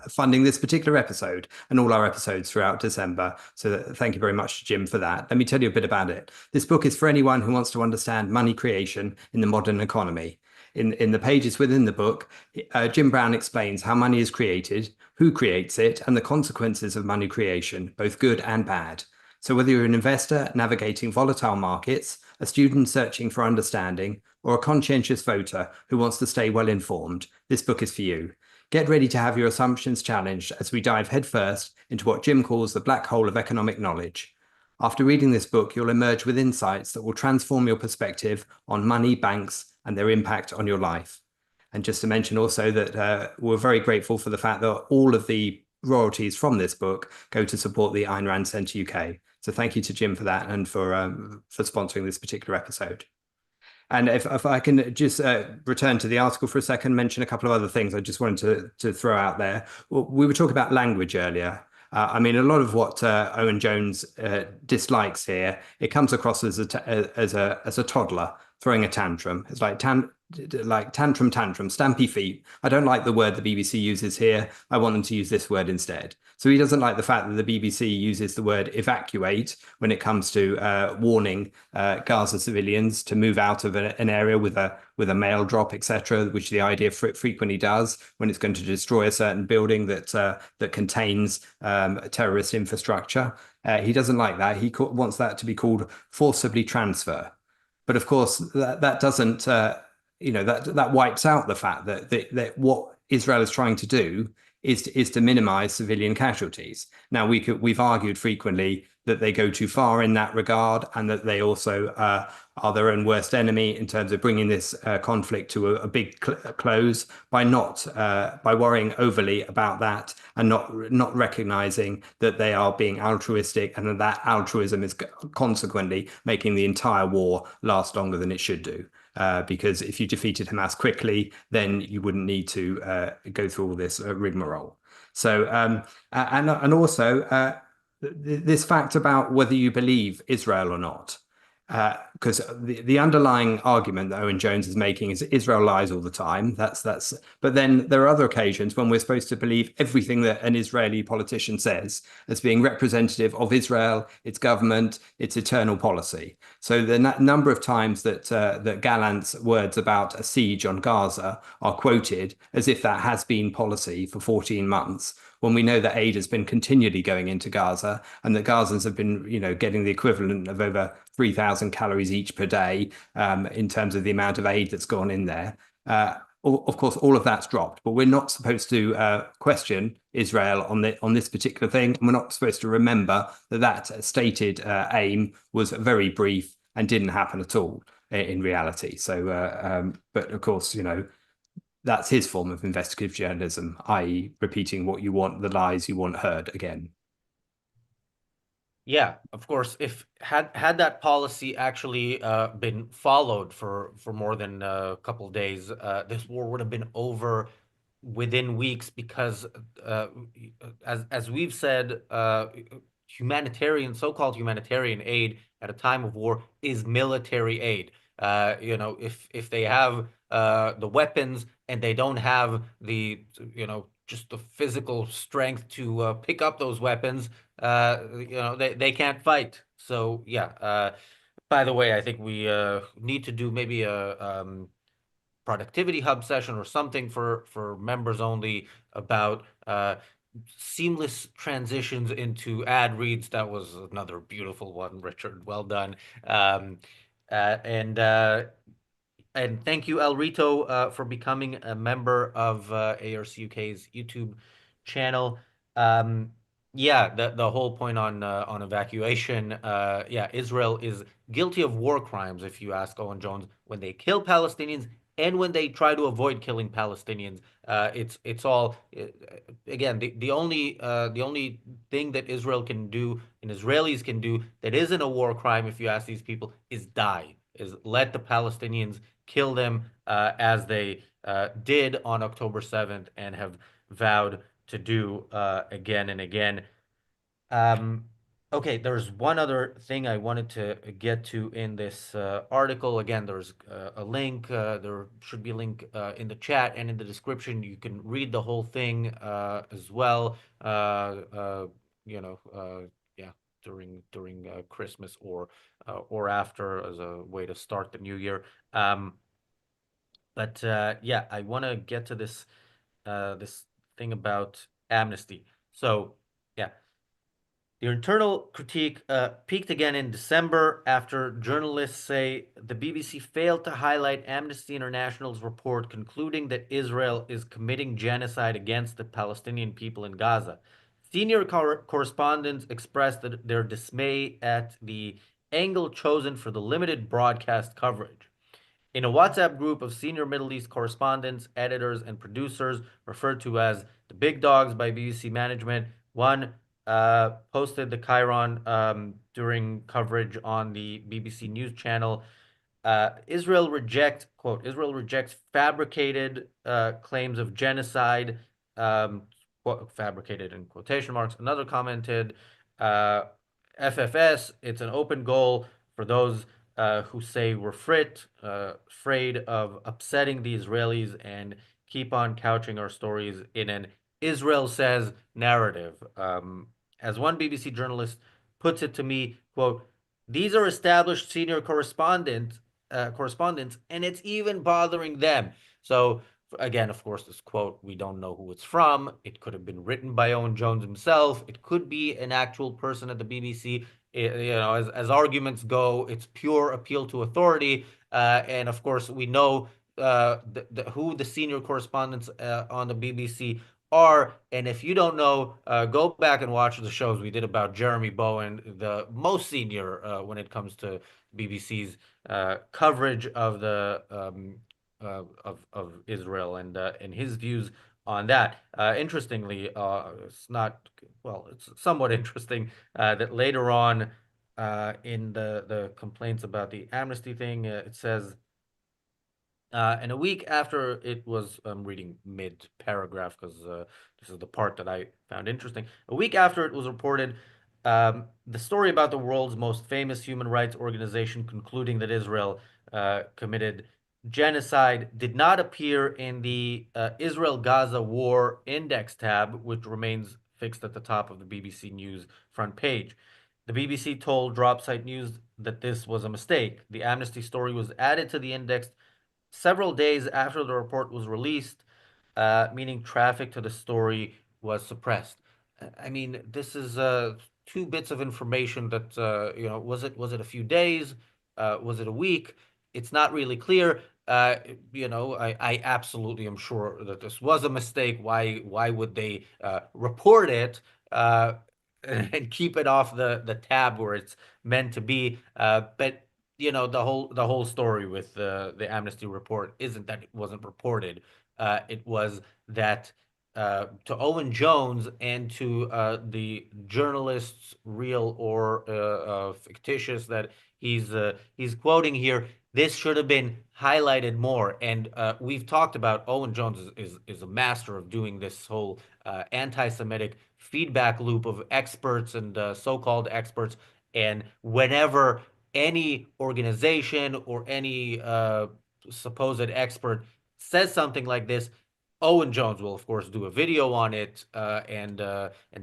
funding this particular episode and all our episodes throughout December. So thank you very much, Jim, for that. Let me tell you a bit about it. This book is for anyone who wants to understand money creation in the modern economy. In the pages within the book, Jim Brown explains how money is created, who creates it, and the consequences of money creation, both good and bad. So whether you're an investor navigating volatile markets, a student searching for understanding, or a conscientious voter who wants to stay well informed, this book is for you. Get ready to have your assumptions challenged as we dive headfirst into what Jim calls the black hole of economic knowledge. After reading this book, you'll emerge with insights that will transform your perspective on money, banks, and their impact on your life. And just to mention also that we're very grateful for the fact that all of the royalties from this book go to support the Ayn Rand Centre UK. So thank you to Jim for that and for sponsoring this particular episode. And if I can just return to the article for a second, mention a couple of other things I just wanted to throw out there. We were talking about language earlier. I mean, a lot of what Owen Jones dislikes here, it comes across as a toddler throwing a tantrum. It's like tantrum, stampy feet. I don't like the word the BBC uses here. I want them to use this word instead. So he doesn't like the fact that the BBC uses the word evacuate when it comes to warning Gaza civilians to move out of an area with a mail drop, etc., which the IDF frequently does when it's going to destroy a certain building that contains terrorist infrastructure. He doesn't like that. He wants that to be called forcibly transfer. But of course, that doesn't, that wipes out the fact that what Israel is trying to do is to minimize civilian casualties. Now, we've argued frequently that they go too far in that regard, and that they also are their own worst enemy in terms of bringing this conflict to a big close by worrying overly about that and not recognizing that they are being altruistic, and that altruism is consequently making the entire war last longer than it should do. Because if you defeated Hamas quickly, then you wouldn't need to go through all this rigmarole. So, and also this fact about whether you believe Israel or not, because the underlying argument that Owen Jones is making is Israel lies all the time. But then there are other occasions when we're supposed to believe everything that an Israeli politician says as being representative of Israel, its government, its eternal policy. So the number of times that Gallant's words about a siege on Gaza are quoted as if that has been policy for 14 months, when we know that aid has been continually going into Gaza, and that Gazans have been, getting the equivalent of over 3,000 calories each per day in terms of the amount of aid that's gone in there. Of course, all of that's dropped, but we're not supposed to question Israel on this particular thing. And we're not supposed to remember that stated aim was very brief and didn't happen at all in reality. So, but of course, that's his form of investigative journalism, i.e. repeating what you want, the lies you want heard again. Yeah, of course. If had that policy actually been followed for more than a couple of days, this war would have been over within weeks, because as we've said, so-called humanitarian aid at a time of war is military aid. If they have the weapons and they don't have the just the physical strength to pick up those weapons, they can't fight. So yeah. By the way, I think we need to do maybe a productivity hub session or something for members only about seamless transitions into ad reads. That was another beautiful one, Richard. Well done. And thank you, El Rito, for becoming a member of ARCUK's YouTube channel. Yeah, the whole point on evacuation. Yeah, Israel is guilty of war crimes, if you ask Owen Jones, when they kill Palestinians and when they try to avoid killing Palestinians. It's all again, the only thing that Israel can do and Israelis can do that isn't a war crime, if you ask these people, is let the Palestinians kill them as they did on October 7th and have vowed to do again and again. Okay, there's one other thing I wanted to get to in this article. Again, there's a link. There should be a link in the chat and in the description. You can read the whole thing as well. Yeah, during Christmas or after as a way to start the new year. But yeah, I want to get to this thing about Amnesty. So yeah. The internal critique peaked again in December after journalists say the BBC failed to highlight Amnesty International's report concluding that Israel is committing genocide against the Palestinian people in Gaza. Senior correspondents expressed their dismay at the angle chosen for the limited broadcast coverage. In a WhatsApp group of senior Middle East correspondents, editors, and producers, referred to as the Big Dogs by BBC management, one posted the Chiron during coverage on the BBC News channel. Israel rejects fabricated claims of genocide, fabricated in quotation marks. Another commented, FFS, it's an open goal for those who say we're afraid of upsetting the Israelis and keep on couching our stories in an Israel says narrative. As one BBC journalist puts it to me, quote, these are established senior correspondents, and it's even bothering them. So again, of course, this quote, we don't know who it's from. It could have been written by Owen Jones himself. It could be an actual person at the BBC. As arguments go, it's pure appeal to authority. And of course, we know who the senior correspondents on the BBC are. And if you don't know, go back and watch the shows we did about Jeremy Bowen, the most senior when it comes to BBC's coverage of the of Israel and his views on that. Interestingly, it's somewhat interesting that later on in the complaints about the amnesty thing, it says. And a week after it was, I'm reading mid paragraph because this is the part that I found interesting. A week after it was reported, the story about the world's most famous human rights organization concluding that Israel committed genocide did not appear in the Israel-Gaza War Index tab, which remains fixed at the top of the BBC News front page. The BBC told Dropsite News that this was a mistake. The Amnesty story was added to the index several days after the report was released, meaning traffic to the story was suppressed. I mean, this is two bits of information that was it a few days? Was it a week? It's not really clear. I absolutely am sure that this was a mistake. Why would they report it and keep it off the tab where it's meant to be? But the whole story with the Amnesty report isn't that it wasn't reported. It was that to Owen Jones and to the journalists, real or fictitious, that he's quoting here, this should have been highlighted more. And we've talked about Owen Jones is a master of doing this whole anti-Semitic feedback loop of experts and so-called experts. And whenever any organization or any supposed expert says something like this, Owen Jones will, of course, do a video on it and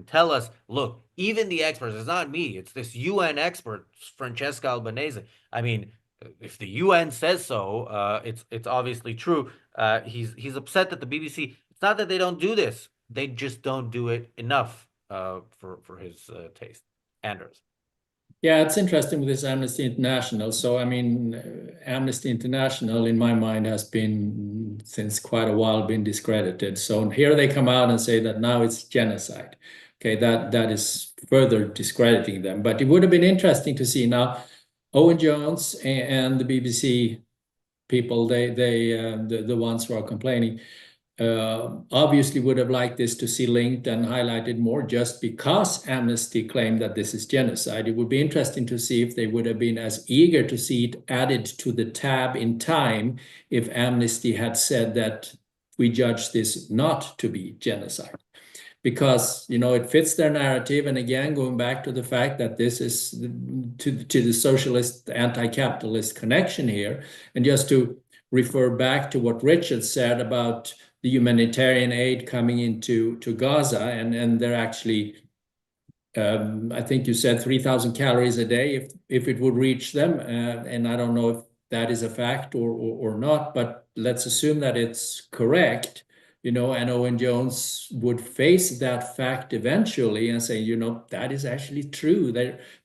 tell us, look, even the experts, it's not me, it's this UN expert, Francesca Albanese. I mean, if the UN says so, it's obviously true. He's upset that the BBC. It's not that they don't do this; they just don't do it enough for his taste. Anders. Yeah, it's interesting with this Amnesty International. So, I mean, Amnesty International, in my mind, has been since quite a while been discredited. So here they come out and say that now it's genocide. Okay, that is further discrediting them. But it would have been interesting to see now Owen Jones and the BBC people, the ones who are complaining, obviously would have liked this to see linked and highlighted more just because Amnesty claimed that this is genocide. It would be interesting to see if they would have been as eager to see it added to the tab in time if Amnesty had said that we judge this not to be genocide. because, you know, it fits their narrative. And again, going back to the fact that this is to the socialist, anti-capitalist connection here, and just to refer back to what Richard said about the humanitarian aid coming into Gaza, and they're actually, I think you said 3,000 calories a day if it would reach them, and I don't know if that is a fact or not, but let's assume that it's correct, you know, and Owen Jones would face that fact eventually and say, you know, that is actually true.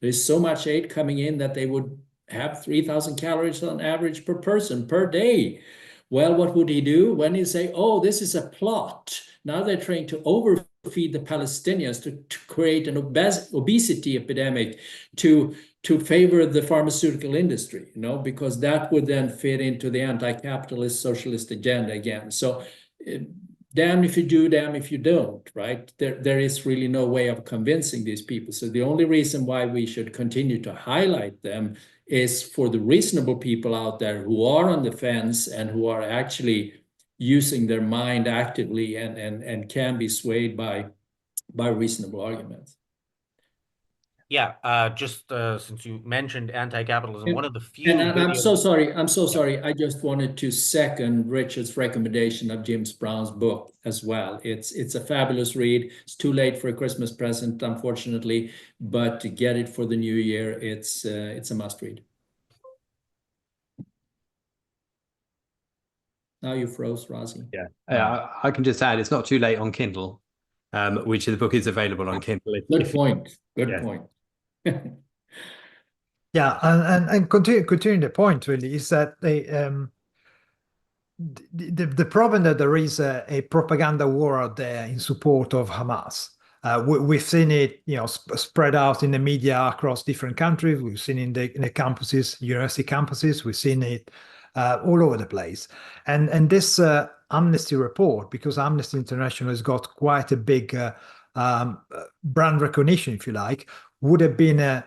There's so much aid coming in that they would have 3,000 calories on average per person per day. Well, what would he do when he say, oh, this is a plot? Now they're trying to overfeed the Palestinians to create an obesity epidemic to favor the pharmaceutical industry, you know, because that would then fit into the anti-capitalist socialist agenda again. So damn if you do, damn if you don't, right? There is really no way of convincing these people. So the only reason why we should continue to highlight them is for the reasonable people out there who are on the fence and who are actually using their mind actively and can be swayed by reasonable arguments. Yeah, just since you mentioned anti-capitalism, one of the few And I'm so videos. sorry. I'm so sorry. I just wanted to second Richard's recommendation of James Brown's book as well. It's a fabulous read. It's too late for a Christmas present, unfortunately, but to get it for the new year, it's a must read. Now you froze, Razi. Yeah, I can just add it's not too late on Kindle, which the book is available on Kindle. Good point. Good point. Yeah, and continuing the point really is that the problem that there is a propaganda war out there in support of Hamas. We've seen it, you know, spread out in the media across different countries. We've seen in the campuses, university campuses. We've seen it all over the place. And this Amnesty report, because Amnesty International has got quite a big brand recognition, if you like, would have been a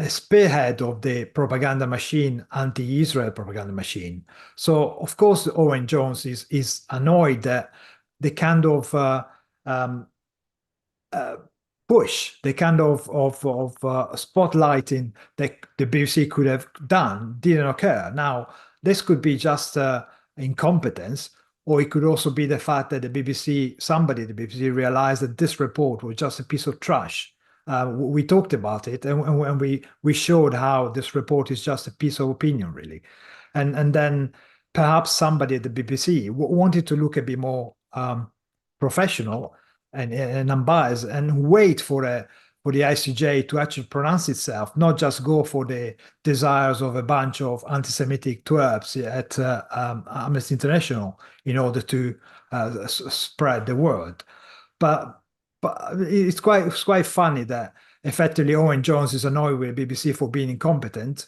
spearhead of the propaganda machine, anti-Israel propaganda machine. So, of course, Owen Jones is annoyed that the kind of push, the kind of spotlighting that the BBC could have done didn't occur. Now, this could be just incompetence, or it could also be the fact that the BBC, somebody at the BBC realized that this report was just a piece of trash. We talked about it, and we showed how this report is just a piece of opinion, really. And then perhaps somebody at the BBC wanted to look a bit more professional and unbiased and wait for the ICJ to actually pronounce itself, not just go for the desires of a bunch of anti-Semitic twerps at Amnesty International in order to spread the word. But it's quite funny that effectively Owen Jones is annoyed with the BBC for being incompetent,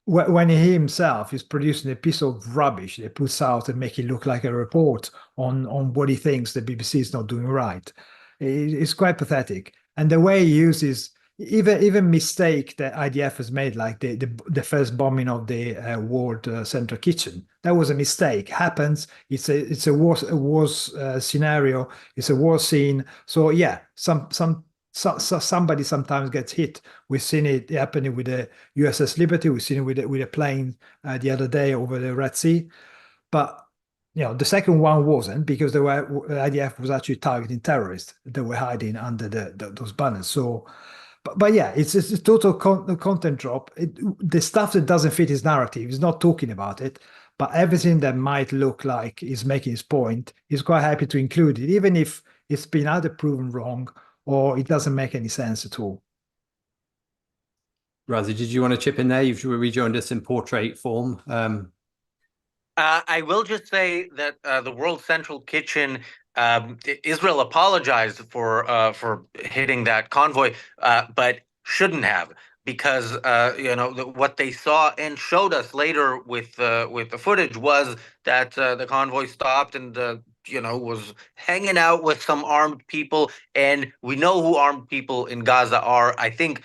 when he himself is producing a piece of rubbish that puts out and make it look like a report on what he thinks the BBC is not doing right. It's quite pathetic. And the way he uses even mistake that IDF has made, like the first bombing of the World Central Kitchen, that was a mistake. Happens. It's a war scenario. It's a war scene. So yeah, somebody sometimes gets hit. We've seen it happening with the USS Liberty. We've seen it with a plane the other day over the Red Sea. But you know, the second one wasn't, because the IDF was actually targeting terrorists that were hiding under those banners. So, but yeah, it's a total content drop. The stuff that doesn't fit his narrative, he's not talking about it. But everything that might look like he's making his point, he's quite happy to include it, even if it's been either proven wrong or it doesn't make any sense at all. Razi, did you want to chip in there? You've rejoined us in portrait form. I will just say that the World Central Kitchen, Israel apologized for hitting that convoy, but shouldn't have, because you know, what they saw and showed us later with the footage was that the convoy stopped and you know, was hanging out with some armed people, and we know who armed people in Gaza are. I think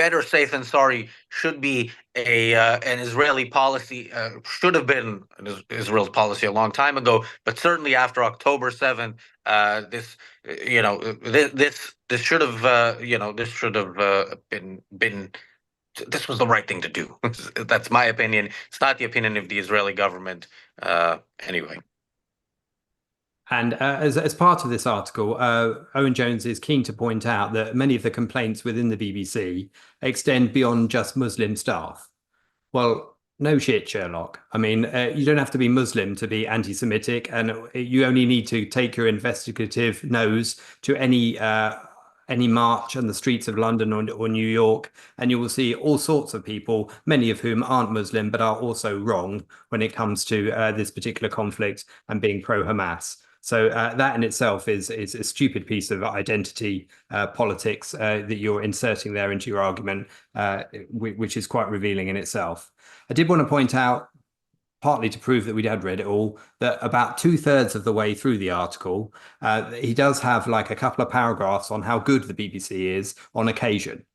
better safe than sorry should be an Israeli policy, should have been Israel's policy a long time ago, but certainly after October 7th, this this should have this should have been this was the right thing to do. That's my opinion. It's not the opinion of the Israeli government. Anyway. And as part of this article, Owen Jones is keen to point out that many of the complaints within the BBC extend beyond just Muslim staff. Well, no shit, Sherlock. I mean, you don't have to be Muslim to be anti-Semitic, and you only need to take your investigative nose to any march on the streets of London or New York, and you will see all sorts of people, many of whom aren't Muslim, but are also wrong when it comes to this particular conflict and being pro-Hamas. So that in itself is a stupid piece of identity politics that you're inserting there into your argument, which is quite revealing in itself. I did want to point out, partly to prove that we had read it all, that about 2/3 of the way through the article, he does have like a couple of paragraphs on how good the BBC is on occasion.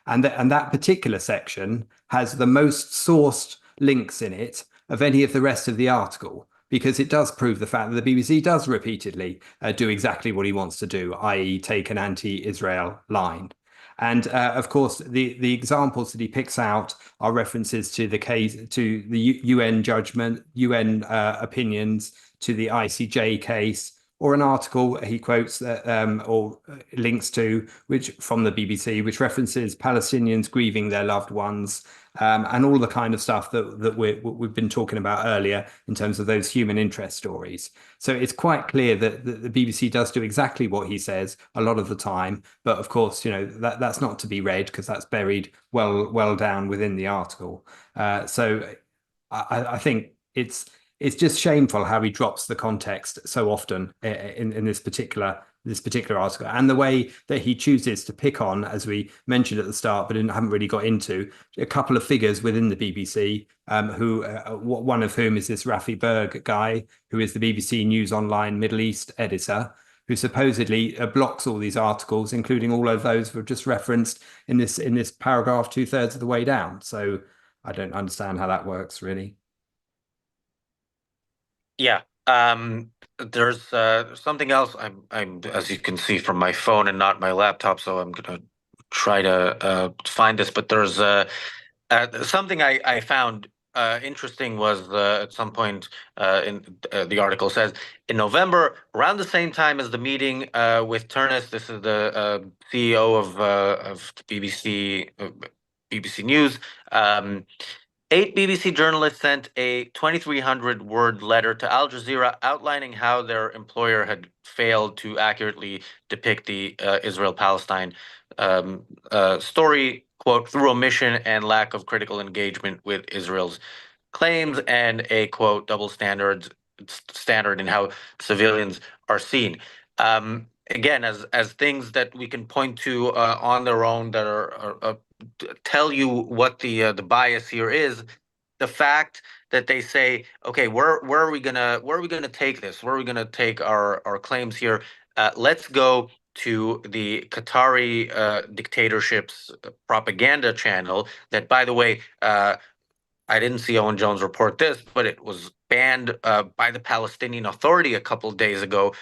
And that particular section has the most sourced links in it of any of the rest of the article, because it does prove the fact that the BBC does repeatedly do exactly what he wants to do, i.e. take an anti-Israel line. And of course, the examples that he picks out are references to the case, to the UN judgment, UN opinions, to the ICJ case, or an article he quotes or links to, which from the BBC, which references Palestinians grieving their loved ones, and all the kind of stuff that we've been talking about earlier in terms of those human interest stories. So it's quite clear that the BBC does do exactly what he says a lot of the time. But of course, that's not to be read because that's buried well down within the article. So I think it's just shameful how he drops the context so often in this particular article, and the way that he chooses to pick on, as we mentioned at the start, but haven't really got into, a couple of figures within the BBC, who one of whom is this Rafi Berg guy, who is the BBC News Online Middle East editor, who supposedly blocks all these articles, including all of those we've just referenced in this paragraph 2/3 of the way down. So I don't understand how that works, really. Yeah. There's something else. I'm as you can see from my phone and not my laptop, so I'm gonna try to find this. But there's something I found interesting was at some point in the article says in November, around the same time as the meeting with Turnus, this is the CEO of BBC News. 8 BBC journalists sent a 2,300-word letter to Al Jazeera outlining how their employer had failed to accurately depict the Israel-Palestine story, quote, through omission and lack of critical engagement with Israel's claims, and a, quote, double standard in how civilians are seen. Again, as things that we can point to on their own that are tell you what the bias here is. The fact that they say, okay, where are we gonna take this? Where are we gonna take our claims here? Let's go to the Qatari dictatorship's propaganda channel. That, by the way, I didn't see Owen Jones report this, but it was banned by the Palestinian Authority a couple of days ago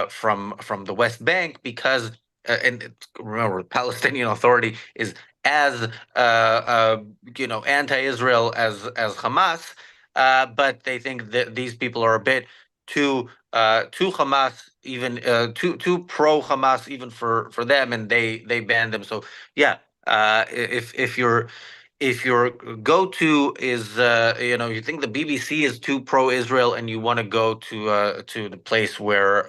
from the West Bank because, and remember, the Palestinian Authority is as anti-Israel as Hamas, but they think that these people are a bit too Hamas, even too pro Hamas, even for them, and they banned them. So yeah, if your go-to is you think the BBC is too pro-Israel and you want to go to the place where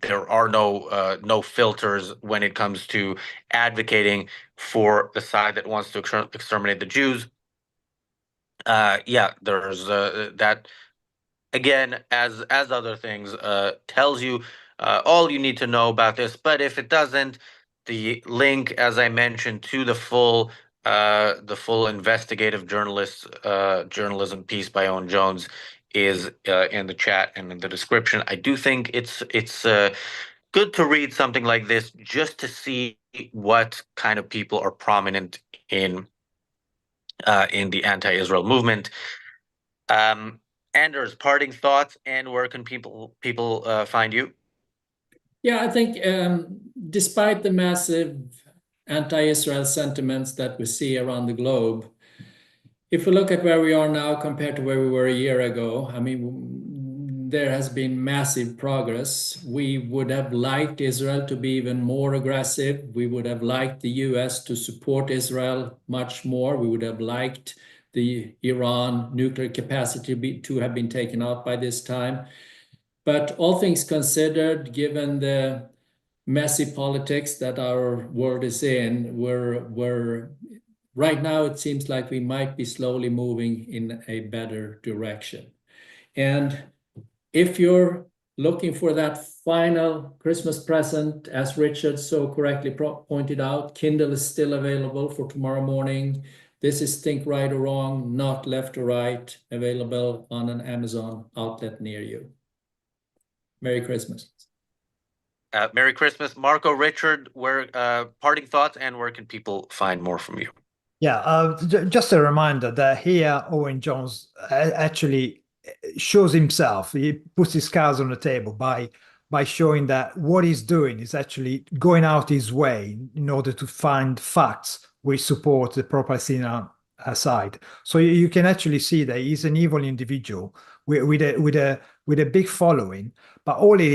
there are no filters when it comes to advocating for the side that wants to exterminate the Jews, yeah, there's that. Again, as other things, tells you all you need to know about this. But if it doesn't, the link, as I mentioned, to the full investigative journalism piece by Owen Jones is in the chat and in the description. I do think it's good to read something like this just to see what kind of people are prominent in the anti-Israel movement. Anders, parting thoughts, and where can people find you? Yeah, I think despite the massive anti-Israel sentiments that we see around the globe, if we look at where we are now compared to where we were a year ago, I mean, there has been massive progress. We would have liked Israel to be even more aggressive. We would have liked the US to support Israel much more. We would have liked the Iran nuclear capacity to have been taken out by this time. But all things considered, given the messy politics that our world is in, we're right now it seems like we might be slowly moving in a better direction. And if you're looking for that final Christmas present, as Richard so correctly pointed out, Kindle is still available for tomorrow morning. This is Think Right or Wrong, Not Left or Right, available on an Amazon outlet near you. Merry Christmas. Merry Christmas, Marco, Richard. Where parting thoughts, and where can people find more from you? Yeah, just a reminder that here Owen Jones actually shows himself. He puts his cards on the table by showing that what he's doing is actually going out his way in order to find facts which support the pro-Palestinian side. So you can actually see that he's an evil individual with a big following, but all it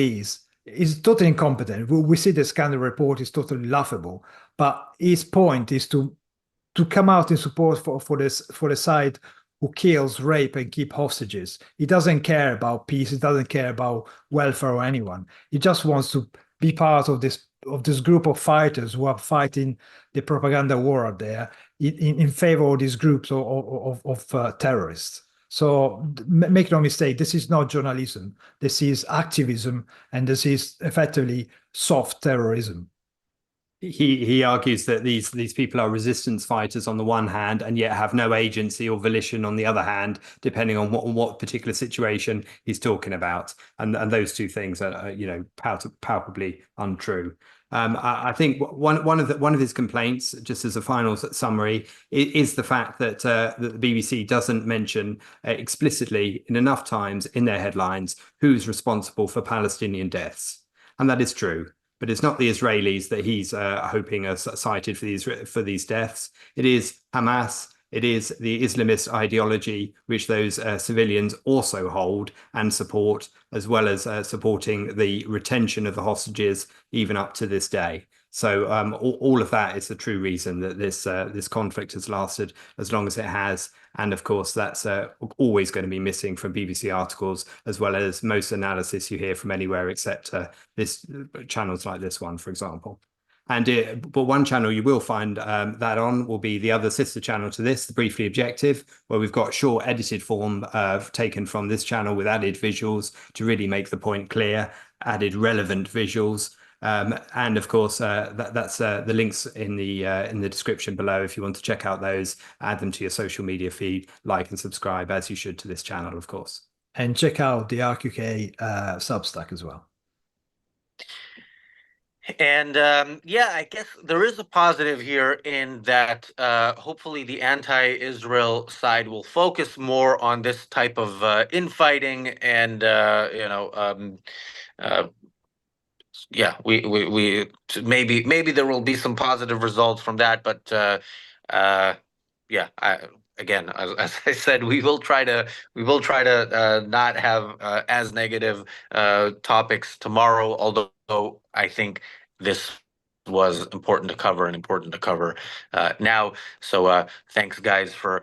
is totally incompetent. We see the scandal report is totally laughable, but his point is to come out in support for the side who kills, rape, and keep hostages. He doesn't care about peace. He doesn't care about welfare or anyone. He just wants to be part of this group of fighters who are fighting the propaganda war out there in favor of these groups of terrorists. So make no mistake, this is not journalism. This is activism, and this is effectively soft terrorism. He argues that these people are resistance fighters on the one hand, and yet have no agency or volition on the other hand, depending on what particular situation he's talking about. And those two things are palpably untrue. I think one of his complaints, just as a final summary, is the fact that the BBC doesn't mention explicitly in enough times in their headlines who's responsible for Palestinian deaths, and that is true. But it's not the Israelis that he's hoping are cited for these deaths. It is Hamas. It is the Islamist ideology, which those civilians also hold and support, as well as supporting the retention of the hostages even up to this day. So all of that is the true reason that this conflict has lasted as long as it has. And of course, that's always going to be missing from BBC articles, as well as most analysis you hear from anywhere except this channels like this one, for example. But one channel you will find that on will be the other sister channel to this, the Briefly Objective, where we've got short edited form taken from this channel with added visuals to really make the point clear, added relevant visuals. And of course, that's the links in the description below if you want to check out those, add them to your social media feed, like and subscribe as you should to this channel, of course. And check out the ARCUK Substack as well. And yeah, I guess there is a positive here in that hopefully the anti-Israel side will focus more on this type of infighting, and yeah, we maybe there will be some positive results from that, but yeah, again, as I said, we will try to not have as negative topics tomorrow, although I think this was important to cover and important to cover now. So thanks, guys, for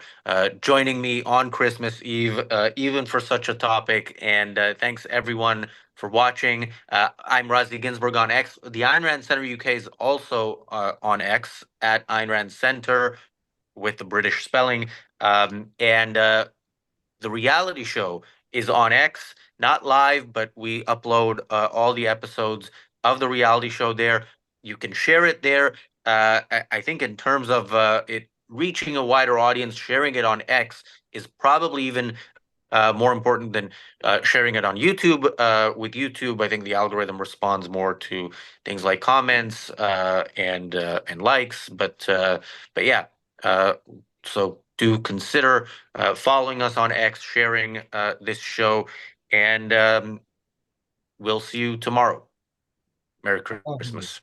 joining me on Christmas Eve, even for such a topic. And thanks, everyone, for watching. I'm Razi Ginsburg on X. The Ayn Rand Centre UK is also on X at Ayn Rand Centre with the British spelling. And the reality show is on X, not live, but we upload all the episodes of the reality show there. You can share it there. I think in terms of it reaching a wider audience, sharing it on X is probably even more important than sharing it on YouTube. With YouTube, I think the algorithm responds more to things like comments and likes. But yeah, so do consider following us on X, sharing this show, and we'll see you tomorrow. Merry Christmas.